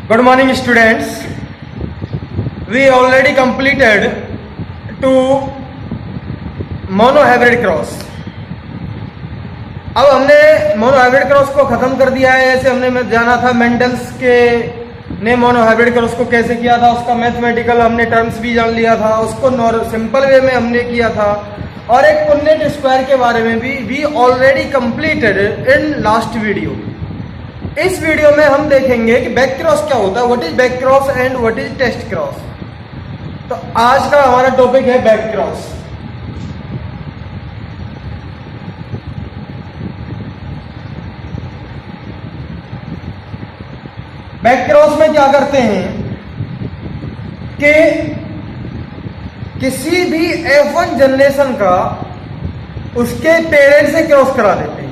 Good morning students. We already completed two monohybrid cross. अब हमने monohybrid cross को खत्म कर दिया है। ऐसे हमने जाना था मेंडल्स के ने मोनोहाइब्रिड क्रॉस को कैसे किया था, उसका मैथमेटिकल हमने टर्म्स भी जान लिया था, उसको सिंपल वे में हमने किया था। और एक पुन्नेट स्क्वायर के बारे में भी we already completed in last video. इस वीडियो में हम देखेंगे कि बैक क्रॉस क्या होता है, what is back cross and what is test cross. तो आज का हमारा टॉपिक है बैक क्रॉस। बैक क्रॉस में क्या करते हैं कि किसी भी F1 जनरेशन का उसके पेरेंट से क्रॉस करा देते हैं,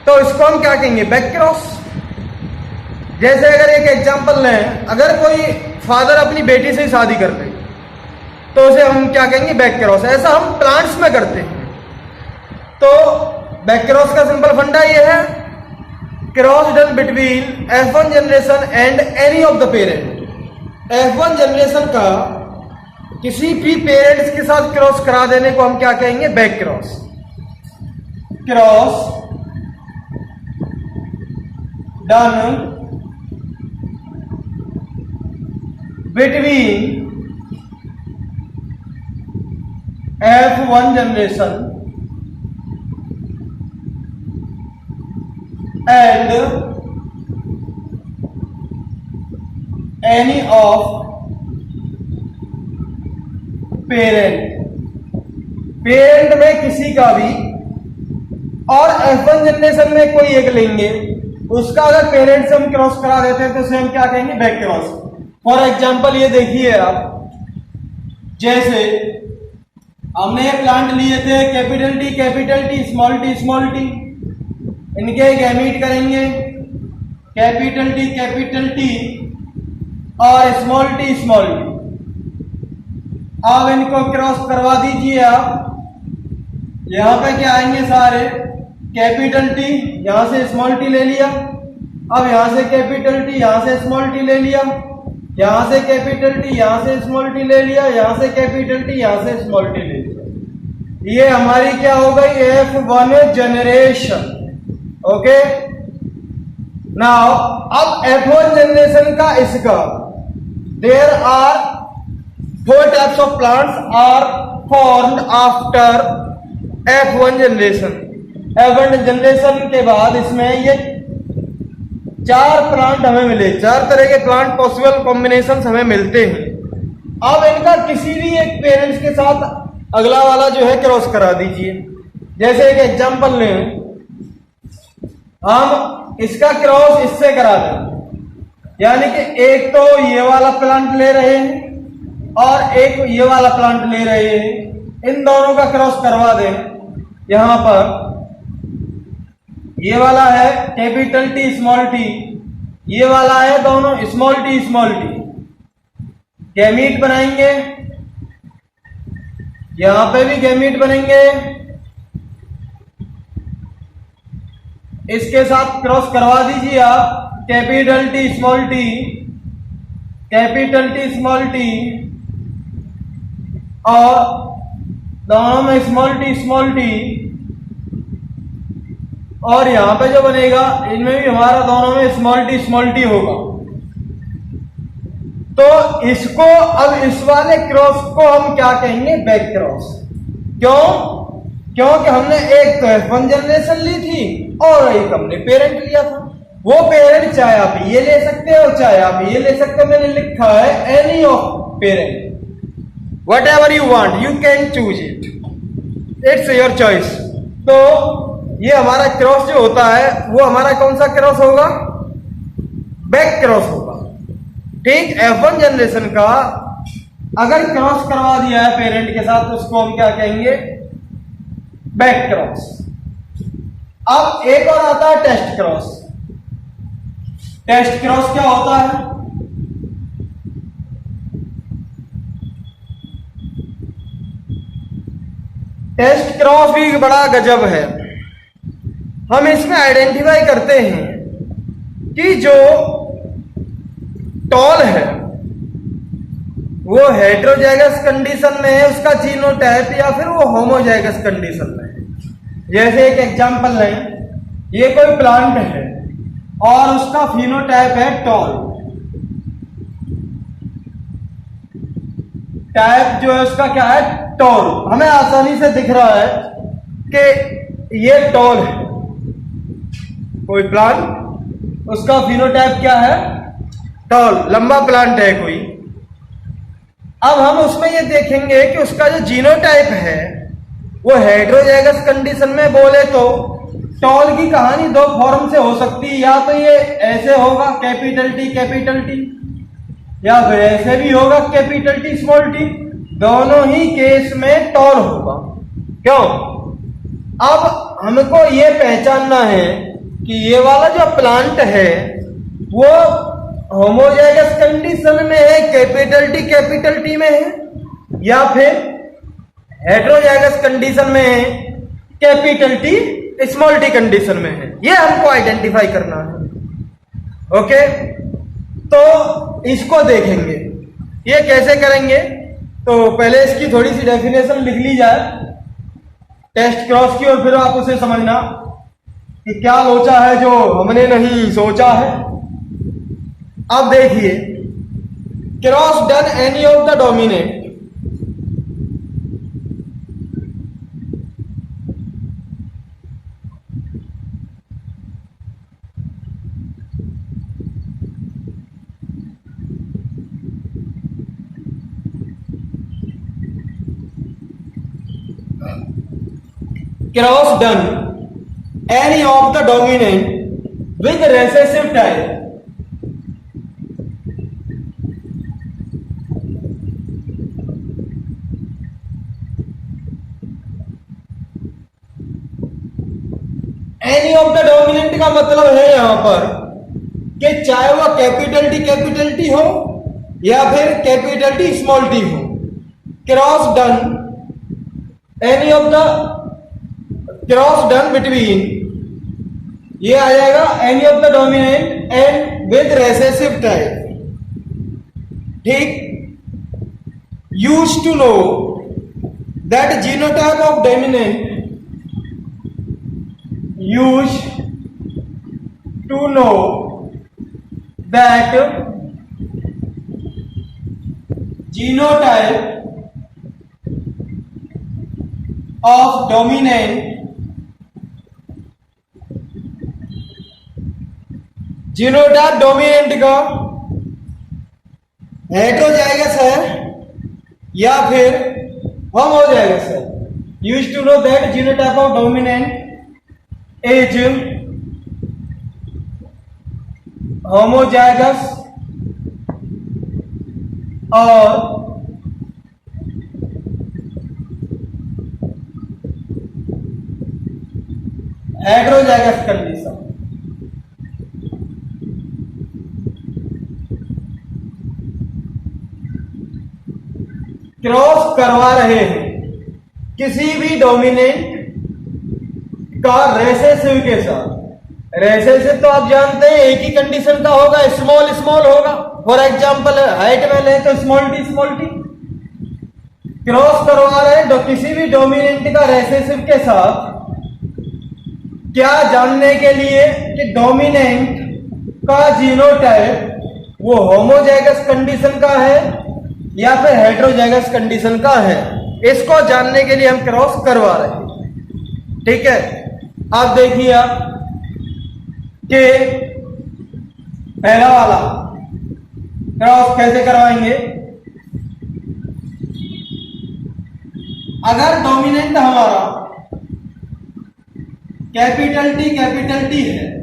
तो इसको हम क्या कहेंगे, बैक क्रॉस। जैसे अगर एक एग्जांपल लें, अगर कोई फादर अपनी बेटी से शादी कर ले तो उसे हम क्या कहेंगे, बैक क्रॉस। ऐसा हम प्लांट्स में करते हैं। तो बैक क्रॉस का सिंपल फंडा ये है, cross done between F1 generation and any of the parent. F1 generation का किसी भी पेरेंट्स के साथ क्रॉस करा देने को हम क्या कहेंगे, back cross. Cross done between F1 generation and any of parent में किसी का भी, और F1 जनरेशन में कोई एक लेंगे, उसका अगर पेरेंट से हम क्रॉस करा देते हैं तो उसे हम क्या कहेंगे, बैक क्रॉस। फॉर एग्जांपल ये देखिए आप, जैसे हमने ये प्लांट लिए थे कैपिटल टी स्मॉल टी, इनके गैमीट करेंगे कैपिटल टी और स्मॉल टी। अब इनको क्रॉस करवा दीजिए आप। यहां पे क्या आएंगे, सारे कैपिटल टी, यहां से स्मॉल टी ले लिया। अब यहां से कैपिटल टी, यहां से स्मॉल टी ले लिया, यहां से कैपिटल टी, यहां से स्मॉल टी ले लिया, यहां से कैपिटल टी, यहां से स्मॉल टी ले लिया। ये हमारी क्या हो गई, F1 जनरेशन। ओके, नाउ अब F1 जनरेशन का इसका, there are 4 types of plants are formed after F1 generation. F1 generation के बाद इसमें ये 4 प्लांट हमें मिले, 4 तरह के प्लांट पॉसिबल कॉम्बिनेशन हमें मिलते हैं। अब इनका किसी भी एक पेरेंट्स के साथ अगला वाला जो है क्रॉस करा दीजिए। जैसे एक एग्जांपल लें, हम इसका क्रॉस इससे करा दें, यानी कि एक तो ये वाला प्लांट ले रहे हैं और एक ये वाला प्लांट ले रहे हैं, इन दोनों का क्रॉस करवा दें। यहां पर ये वाला है कैपिटल टी स्मॉल टी, ये वाला है दोनों स्मॉल टी। गैमीट बनाएंगे, यहां पे भी गैमीट बनेंगे, इसके साथ क्रॉस करवा दीजिए आप कैपिटल टी स्मॉल टी और दोनों में स्मॉल टी। और यहां पे जो बनेगा इनमें भी हमारा दोनों में स्मॉल टी होगा। तो इसको, अब इस वाले क्रॉस को हम क्या कहेंगे, बैक क्रॉस। क्योंकि हमने एक तो F1 जनरेशन ली थी और एक हमने पेरेंट लिया था। वो पेरेंट चाहे आप ये ले सकते हो, चाहे आप ये ले सकते हो। मैंने लिखा है any of parent, whatever you want you can choose it, it's your choice। तो ये हमारा क्रॉस जो होता है वो हमारा कौन सा क्रॉस होगा, बैक क्रॉस होगा। ठीक, F1 जनरेशन का अगर क्रॉस करवा दिया है पेरेंट के साथ तो उसको हम क्या कहेंगे, बैक क्रॉस। अब एक और आता है टेस्ट क्रॉस। टेस्ट क्रॉस क्या होता है, टेस्ट क्रॉस भी बड़ा गजब है। हम इसमें आइडेंटिफाई करते हैं कि जो टॉल है वो हेटेरोजाइगस कंडीशन में है, उसका जीनोटाइप, या फिर वो होमोजाइगस कंडीशन में है। जैसे एक एग्जांपल लें, ये कोई प्लांट है और उसका फिनोटाइप है टॉल, टाइप जो है उसका क्या है, टॉल। हमें आसानी से दिख रहा है कि ये टॉल है कोई प्लांट, उसका फिनोटाइप क्या है, टॉल, लंबा प्लांट है कोई। अब हम उसमें ये देखेंगे कि उसका जो जीनोटाइप है वो हेटेरोजाइगस कंडीशन में बोले तो टॉल की कहानी दो फॉर्म से हो सकती है, या तो ये ऐसे होगा कैपिटल टी, या फिर ऐसे भी होगा कैपिटल टी स्मॉल टी, दोनों ही केस में टॉल होगा। क्यों? अब हमको ये पहचानना है कि ये वाला जो प्लांट है वो होमोजाइगस कंडीशन में है, कैपिटल टी में है, या फिर हेटेरोजाइगस कंडीशन में है, capital T small T condition में है। ये हमको आइडेंटिफाई करना है। ओके, तो इसको देखेंगे। ये कैसे करेंगे? तो पहले इसकी थोड़ी सी डेफिनेशन लिख ली जाए टेस्ट क्रॉस की, और फिर आप उसे समझना कि क्या लोचा है जो हमने नहीं सोचा है। अब देखिए, cross done any of the dominant cross done any of the dominant with recessive type any of the dominant का मतलब है यहां पर कि चाहे वह कैपिटल टी हो या फिर कैपिटल टी स्मॉल टी हो, cross done any of the cross done between, ये आ जाएगा any of the dominant and with recessive type. ठीक, use to know that genotype of dominant, use to know that genotype of dominant, genotype dominant का heterozygous है या फिर homozygous है। Use to know that genotype of dominant is homozygous और heterozygous condition. Cross करवा रहे हैं किसी भी डोमिनेंट का रेसेसिव के साथ। रेसेसिव तो आप जानते हैं एक ही कंडीशन का होगा, स्मॉल स्मॉल होगा। फॉर एग्जांपल हाइट में ले तो स्मॉल टी। क्रॉस करवा रहे हैं किसी भी डोमिनेंट का रेसेसिव के साथ, क्या जानने के लिए कि डोमिनेंट का जीनोटाइप वो होमोजाइगस कंडीशन का है या फिर हेटेरोजाइगस कंडीशन का है। इसको जानने के लिए हम क्रॉस करवा रहे हैं। ठीक है, अब देखिए आप कि पहला वाला क्रॉस कैसे करवाएंगे। अगर डोमिनेंट हमारा कैपिटल टी है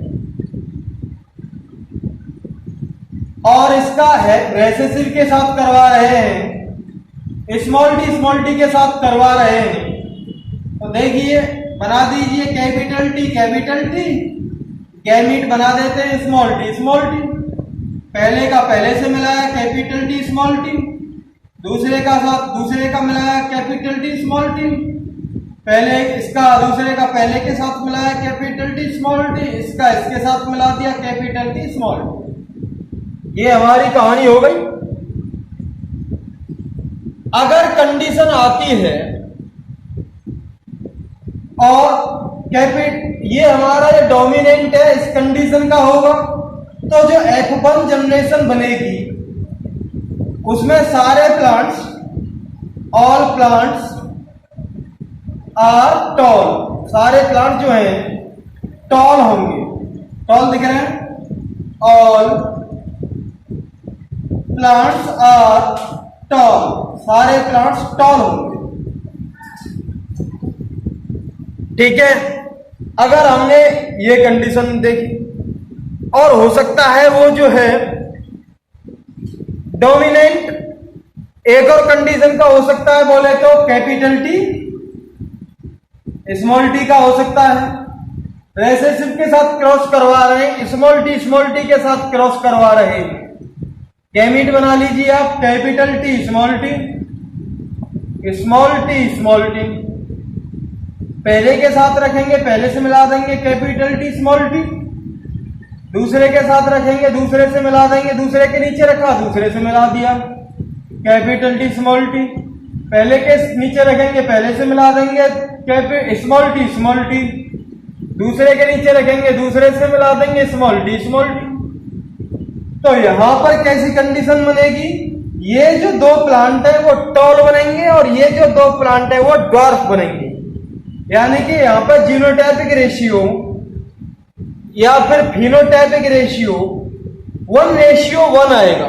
और इसका है रेसेसिव के साथ करवा रहे हैं, स्मॉल टी के साथ करवा रहे हैं, तो देखिए बना दीजिए कैपिटल टी, गैमीट बना देते हैं स्मॉल टी। पहले का पहले से मिलाया कैपिटल टी स्मॉल टी, दूसरे का मिलाया कैपिटल टी स्मॉल टी, पहले इसका दूसरे का पहले के साथ मिलाया कैपिटल टी स्मॉल टी, इसका इसके साथ मिला दिया कैपिटल टी स्मॉल टी। ये हमारी कहानी हो गई। अगर कंडीशन आती है और ये हमारा जो डोमिनेंट है इस कंडीशन का होगा, तो जो F1 जनरेशन बनेगी उसमें सारे plants, all plants are tall, सारे प्लांट जो हैं टॉल होंगे। टॉल दिख रहे हैं, ऑल प्लांट्स आर टॉल, सारे प्लांट्स टॉल होंगे। ठीक है, अगर हमने ये कंडीशन देखी, और हो सकता है वो जो है डोमिनेंट, एक और कंडीशन का हो सकता है बोले तो कैपिटल टी स्मॉल टी का हो सकता है। रेसेसिव के साथ क्रॉस करवा रहे हैं, स्मॉल टी के साथ क्रॉस करवा रहे हैं। गैमीट बना लीजिए आप, capital T small T, small T पहले के साथ रखेंगे, पहले से मिला देंगे कैपिटल टी स्मॉल टी, दूसरे के साथ रखेंगे, दूसरे से मिला देंगे, दूसरे के नीचे रखा, दूसरे से मिला दिया कैपिटल टी स्मॉल टी, पहले के नीचे रखेंगे, पहले से मिला देंगे स्मॉल टी, दूसरे के नीचे रखेंगे, दूसरे से मिला देंगे स्मॉल टी। तो यहां पर कैसी कंडीशन बनेगी, ये जो दो प्लांट है वो टॉल बनेंगे और ये जो दो प्लांट है वो ड्वार्फ बनेंगे। यानी कि यहां पर जीनोटाइपिक रेशियो या फिर फिनोटाइपिक रेशियो 1:1 आएगा।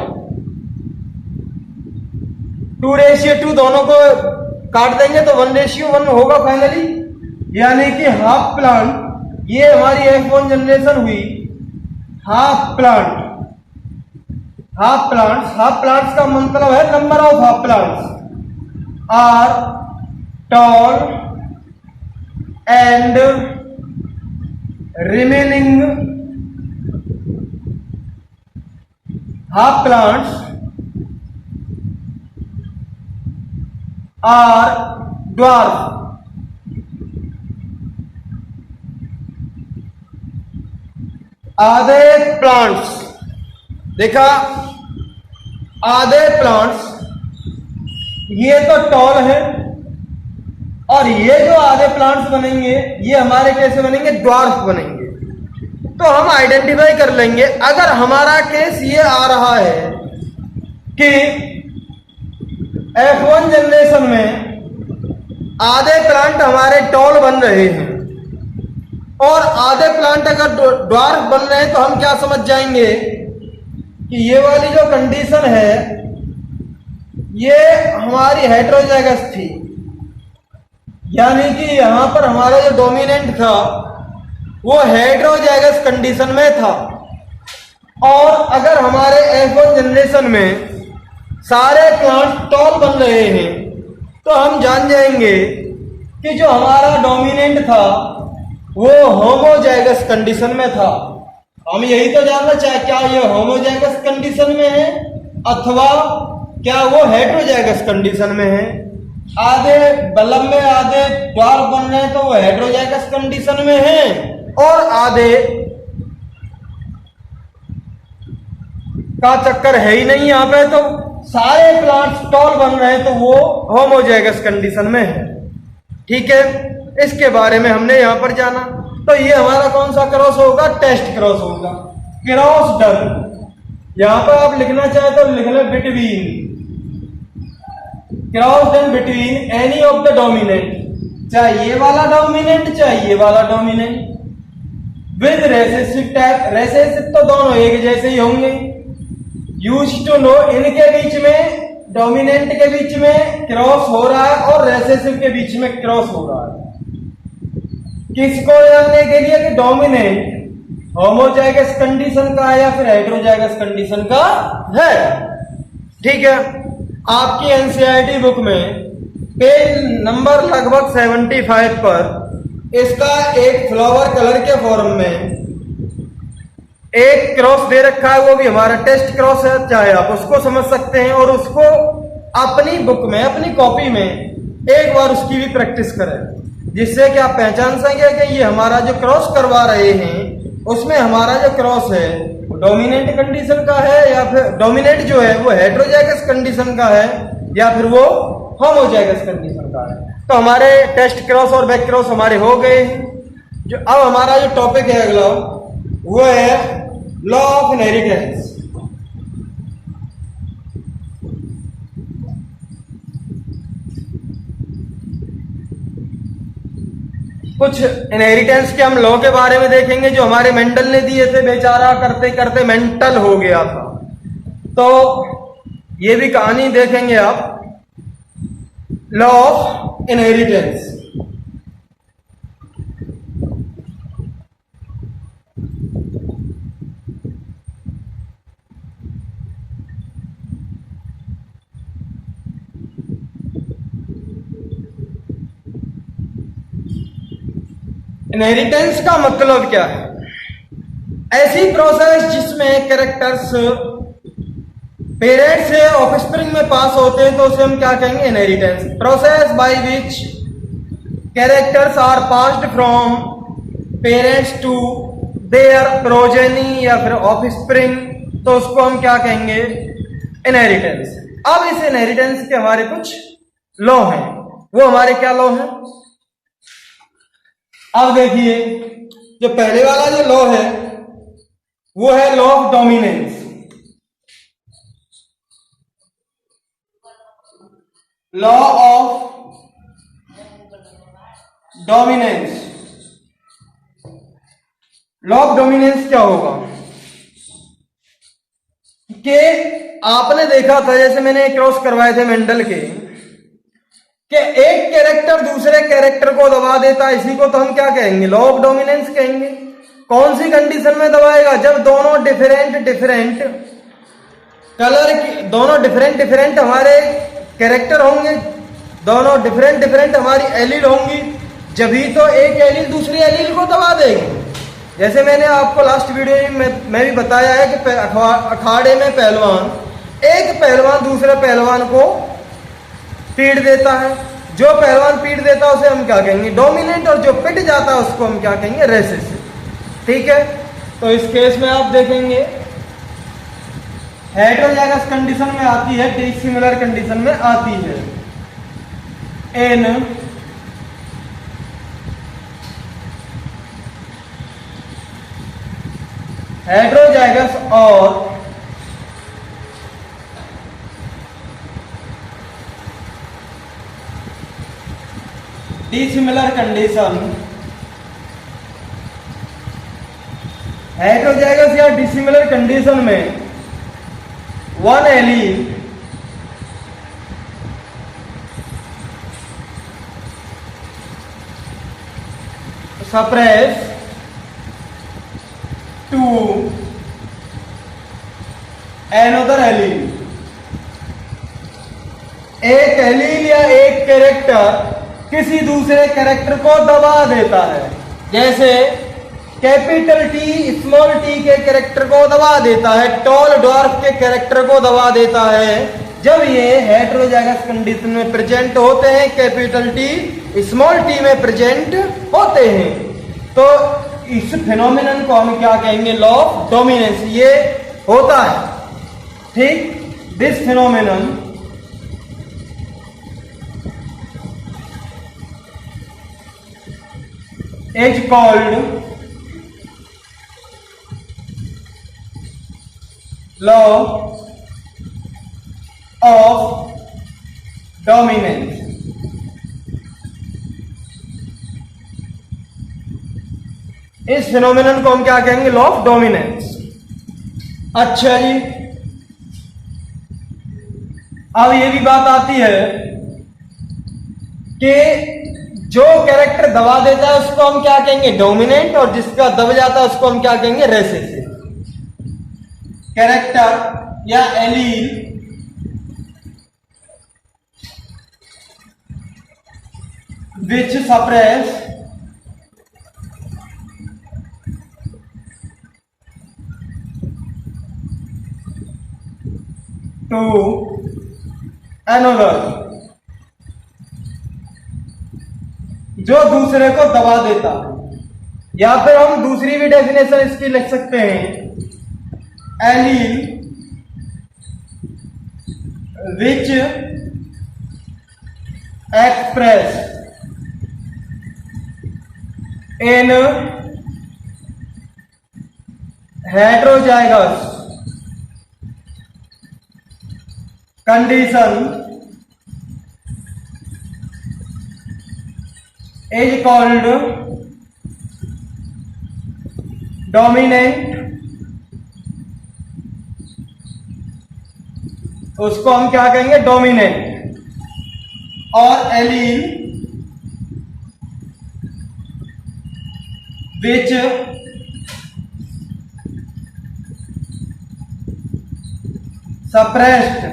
2:2 दोनों को काट देंगे तो 1:1 होगा फाइनली। यानी कि हाफ प्लांट, ये हमारी F1 जनरेशन हुई, हाफ प्लांट्स का मतलब है number of half plants are tall and remaining half plants are dwarf. आधे प्लांट्स, देखा, आधे प्लांट्स ये तो टॉल है और ये जो आधे प्लांट्स बनेंगे ये हमारे कैसे बनेंगे, ड्वार्फ बनेंगे। तो हम आइडेंटिफाई कर लेंगे, अगर हमारा केस ये आ रहा है कि F1 जनरेशन में आधे प्लांट हमारे टॉल बन रहे हैं और आधे प्लांट अगर ड्वार्फ बन रहे हैं, तो हम क्या समझ जाएंगे कि ये वाली जो कंडीशन है ये हमारी हेटेरोजाइगस थी। यानी कि यहां पर हमारा जो डोमिनेंट था वो हेटेरोजाइगस कंडीशन में था। और अगर हमारे F1 जनरेशन में सारे प्लांट टॉल बन रहे हैं, तो हम जान जाएंगे कि जो हमारा डोमिनेंट था वो होमोजाइगस कंडीशन में था। हम यही तो जानना चाहे, क्या ये होमोजाइगस कंडीशन में है अथवा क्या वो हेटेरोजाइगस कंडीशन में है। आधे बल्ब में आधे ड्वार्फ बन रहे हैं तो वो हेटेरोजाइगस कंडीशन में है, और आधे का चक्कर है ही नहीं यहाँ पे, तो सारे प्लांट्स टॉल बन रहे हैं तो वो होमोजाइगस कंडीशन में है। ठीक है, इसके बारे में हमने यहां पर जाना। तो ये हमारा कौन सा क्रॉस होगा, टेस्ट क्रॉस होगा। क्रॉस डन, यहां पर आप लिखना चाहे तो लिख ले between, cross done between any of the dominant, चाहे ये वाला डोमिनेंट चाहे ये वाला dominant, with recessive type. Recessive तो दोनों एक जैसे ही होंगे। यूज टू नो, इनके बीच में, डोमिनेंट के बीच में क्रॉस हो रहा है और रेसेसिव के बीच में क्रॉस हो रहा है। किसको जानने के लिए कि डोमिनेंट होमोजाइगस कंडीशन का है या फिर हेटेरोजाइगस कंडीशन का है। ठीक है, आपकी एनसीईआरटी बुक में पेज नंबर लगभग 75 पर इसका एक फ्लावर कलर के फॉर्म में एक क्रॉस दे रखा है, वो भी हमारा टेस्ट क्रॉस है, चाहे आप उसको समझ सकते हैं और उसको अपनी बुक में, अपनी कॉपी में एक बार उसकी भी प्रैक्टिस करें, जिससे कि आप पहचान सकें कि ये हमारा जो क्रॉस करवा रहे हैं उसमें हमारा जो क्रॉस है डोमिनेंट कंडीशन का है या फिर डोमिनेंट जो है वो हेटेरोजाइगस कंडीशन का है या फिर वो होमोजाइगस कंडीशन का है। तो हमारे टेस्ट क्रॉस और बैक क्रॉस हमारे हो गए। जो अब हमारा जो टॉपिक है अगला वो है लॉ ऑफ इनहेरिटेंस। कुछ इनहेरिटेंस के हम लॉ के बारे में देखेंगे जो हमारे मेंडल ने दिए थे, बेचारा करते करते मेंटल हो गया था। तो ये भी कहानी देखेंगे आप, लॉ ऑफ इनहेरिटेंस। इनहेरिटेंस का मतलब क्या है? ऐसी प्रोसेस जिसमें कैरेक्टर्स पेरेंट्स से ऑफस्प्रिंग में पास होते हैं तो उसे हम क्या कहेंगे? Inheritance. Process by which characters are passed from parents to their progeny या फिर ऑफस्प्रिंग, तो उसको हम क्या कहेंगे? इनहेरिटेंस। अब इस इनहेरिटेंस के हमारे कुछ लॉ हैं। वो हमारे क्या लॉ हैं? अब देखिए, जो पहले वाला जो लॉ है वो है law of dominance. Law of dominance. Law of dominance क्या होगा कि आपने देखा था, जैसे मैंने क्रॉस करवाए थे मेंडल के, कि एक कैरेक्टर दूसरे कैरेक्टर को दबा देता है, इसी को तो हम क्या कहेंगे? लॉ ऑफ डोमिनेंस कहेंगे। कौन सी कंडीशन में दबाएगा? जब दोनों डिफरेंट कलर की, दोनों डिफरेंट हमारे कैरेक्टर होंगे, दोनों डिफरेंट हमारी एलील होंगी, जभी तो एक एलील दूसरी एलील को दबा देगी। जैसे मैंने आपको लास्ट वीडियो में भी बताया है कि अखाड़े में पहलवान, एक पहलवान दूसरे पहलवान को पीट देता है। जो पहलवान पीट देता है उसे हम क्या कहेंगे? डोमिनेंट। और जो पिट जाता है उसको हम क्या कहेंगे? रेसिसिव। ठीक है, तो इस केस में आप देखेंगे हेटेरोजाइगस कंडीशन में आती है, डिसिमिलर कंडीशन में आती है। इन हेटेरोजाइगस और डिसिमिलर कंडीशन, हेटेरोजाइगस या डिसिमिलर कंडीशन में one allele suppress to another allele. एक एलील या एक कैरेक्टर किसी दूसरे कैरेक्टर को दबा देता है। जैसे कैपिटल टी स्मॉल टी के कैरेक्टर को दबा देता है, टॉल ड्वार्फ के कैरेक्टर को दबा देता है। जब ये हेटेरोजाइगस कंडीशन में प्रेजेंट होते हैं, कैपिटल टी स्मॉल टी में प्रेजेंट होते हैं, तो इस फिनोमिनन को हम क्या कहेंगे? Law of dominance. ये होता है, ठीक। This phenomenon is called law of dominance। इस फिनोमिनन को हम क्या कहेंगे? Law of dominance. अच्छा जी, अब ये भी बात आती है कि जो कैरेक्टर दबा देता है उसको हम क्या कहेंगे? डोमिनेंट। और जिसका दब जाता है उसको हम क्या कहेंगे? रेसिसिव। कैरेक्टर या allele which suppress to another, जो दूसरे को दबा देता है। या फिर हम दूसरी भी डेफिनेशन इसकी लिख सकते हैं allele which express in heterozygous condition is called dominant, उसको हम क्या कहेंगे, डोमिनेंट। और एलील विच सप्रेस्ड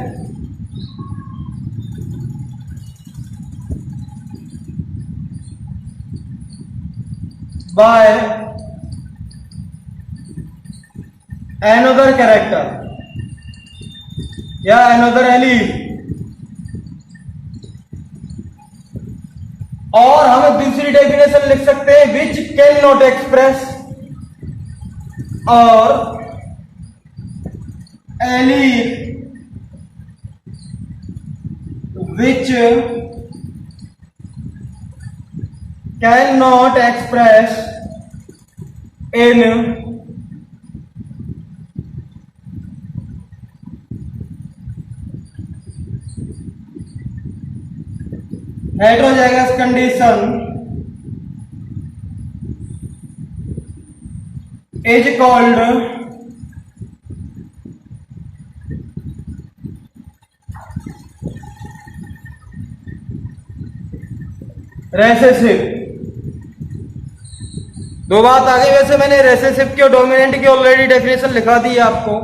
बाय another character या another एलील। और हम दूसरी डेफिनेशन लिख सकते हैं विच कैन नॉट एक्सप्रेस, और allele which can not express in heterozygous condition is called recessive। दो बात आगे, वैसे मैंने रेसेसिव की और डोमिनेंट की ऑलरेडी डेफिनेशन लिखा दी है आपको।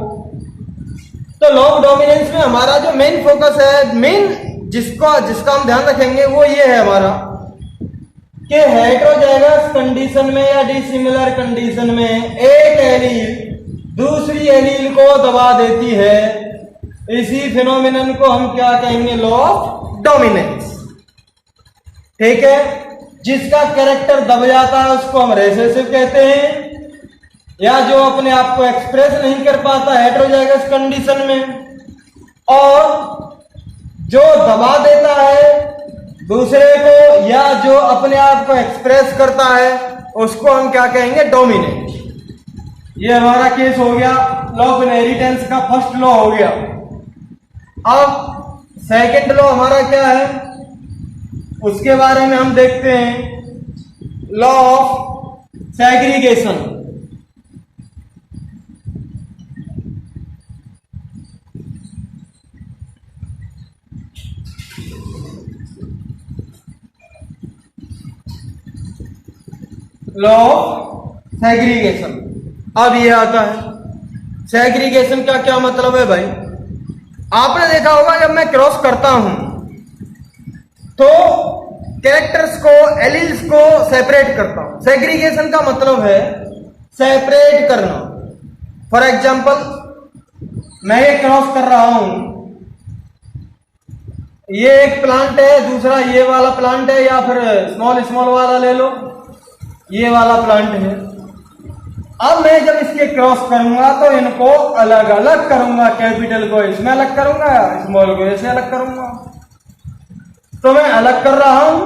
तो लॉन्ग डोमिनेंस में हमारा जो मेन फोकस है, मेन जिसका हम ध्यान रखेंगे वो ये है हमारा कि हेटेरोजाइगस कंडीशन में या डिसिमिलर कंडीशन में एक एलील दूसरी एलील को दबा देती है। इसी फिनोमिनन को हम क्या कहेंगे, लॉ ऑफ डोमिनेंस। ठीक है, जिसका कैरेक्टर दब जाता है उसको हम रेसेसिव कहते हैं, या जो अपने आप को एक्सप्रेस नहीं कर पाता हेटेरोजाइगस कंडीशन में, और जो दबा देता है दूसरे को या जो अपने आप को एक्सप्रेस करता है उसको हम क्या कहेंगे, डोमिनेंट। ये हमारा केस हो गया लॉ ऑफ इनहेरिटेंस का, फर्स्ट लॉ हो गया। अब सेकंड लॉ हमारा क्या है उसके बारे में हम देखते हैं, law of segregation. Law of segregation. अब ये आता है सेग्रीगेशन का क्या मतलब है भाई। आपने देखा होगा जब मैं क्रॉस करता हूं तो कैरेक्टर्स को, एलील्स को सेपरेट करता हूं। सेग्रीगेशन का मतलब है सेपरेट करना। फॉर एग्जाम्पल मैं ये क्रॉस कर रहा हूं, ये एक प्लांट है, दूसरा ये वाला प्लांट है, या फिर स्मॉल स्मॉल वाला ले लो, ये वाला प्लांट है। अब मैं जब इसके क्रॉस करूंगा तो इनको अलग अलग करूंगा, कैपिटल को इसमें अलग करूंगा, स्मॉल को ऐसे अलग करूंगा। तो मैं अलग कर रहा हूं,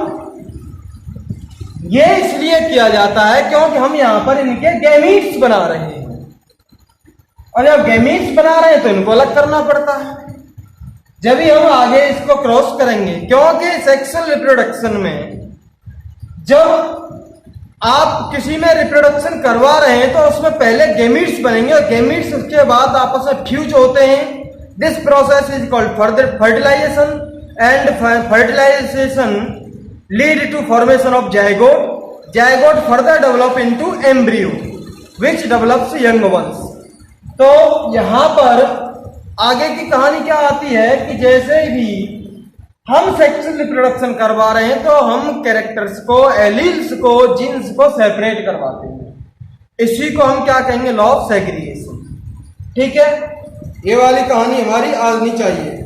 ये इसलिए किया जाता है क्योंकि हम यहां पर इनके गैमीट्स बना रहे हैं, और जब गैमीट्स बना रहे हैं तो इनको अलग करना पड़ता है। जब भी हम आगे इसको क्रॉस करेंगे, क्योंकि सेक्सुअल रिप्रोडक्शन में जब आप किसी में रिप्रोडक्शन करवा रहे हैं तो उसमें पहले गैमीट्स बनेंगे, और गैमीट्स उसके बाद आपस में फ्यूज होते हैं। This process is called fertilisation, and fertilisation lead to formation of zygote. Zygote further develop into embryo which develops young ones. तो यहां पर आगे की कहानी क्या आती है कि जैसे भी हम सेक्सुअल रिप्रोडक्शन करवा रहे हैं तो हम कैरेक्टर्स को, एलील्स को, जीन्स को सेपरेट करवाते हैं। इसी को हम क्या कहेंगे, लॉ ऑफ सेग्रीगेशन। ठीक है, ये वाली कहानी हमारी आनी चाहिए।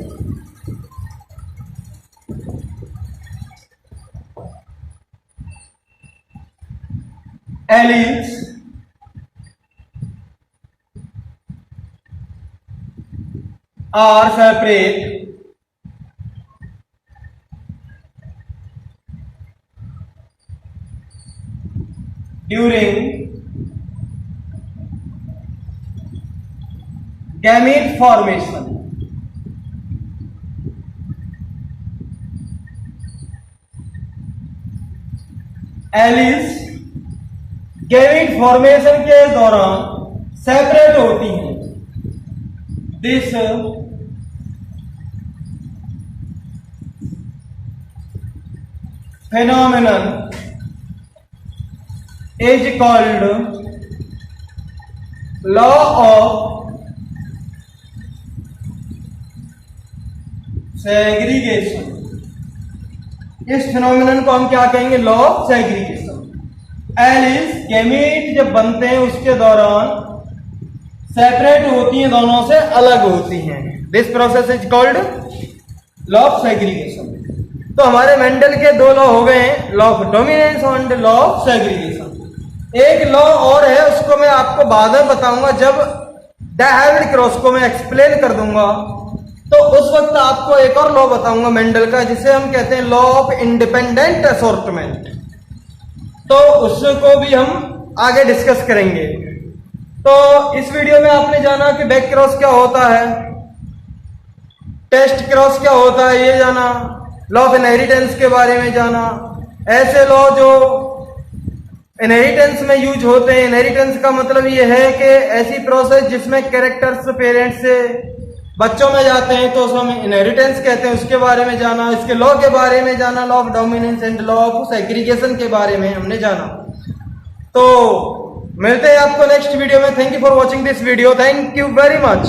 Alleles are separate during gamete formation. Alleles gamete formation के दौरान सेपरेट होती हैं. This phenomenon is called law of segregation. इस फिनोमिनन को हम क्या कहेंगे? Law of segregation. Alleles gamete जब बनते हैं उसके दौरान सेपरेट होती हैं, दोनों से अलग होती हैं. This process is called law of segregation. तो हमारे मेंडल के दो लॉ हो गए हैं, law of dominance and law of segregation. एक लॉ और है, उसको मैं आपको बाद में बताऊंगा जब डायहेड्रल क्रॉस को मैं एक्सप्लेन कर दूंगा. तो उस वक्त आपको एक और लॉ बताऊंगा मेंडल का, जिसे हम कहते हैं लॉ ऑफ इंडिपेंडेंट असॉर्टमेंट. तो उसको भी हम आगे डिस्कस करेंगे. तो इस वीडियो में आपने जाना कि बैक क्रॉस क्या होता है, टेस्ट क्रॉस क्या होता है, ये जाना. लॉ ऑफ इनहेरिटेंस के बारे में जाना. ऐसे लॉ जो इनहेरिटेंस में यूज होते हैं. इनहेरिटेंस का मतलब ये है कि ऐसी प्रोसेस जिसमें कैरेक्टर्स पेरेंट्स से बच्चों में जाते हैं, तो उसको हम इनहेरिटेंस कहते हैं. उसके बारे में जाना, इसके लॉ के बारे में जाना, law of dominance and law of segregation के बारे में हमने जाना. तो मिलते हैं आपको नेक्स्ट वीडियो में. Thank you for watching this video. Thank you very much.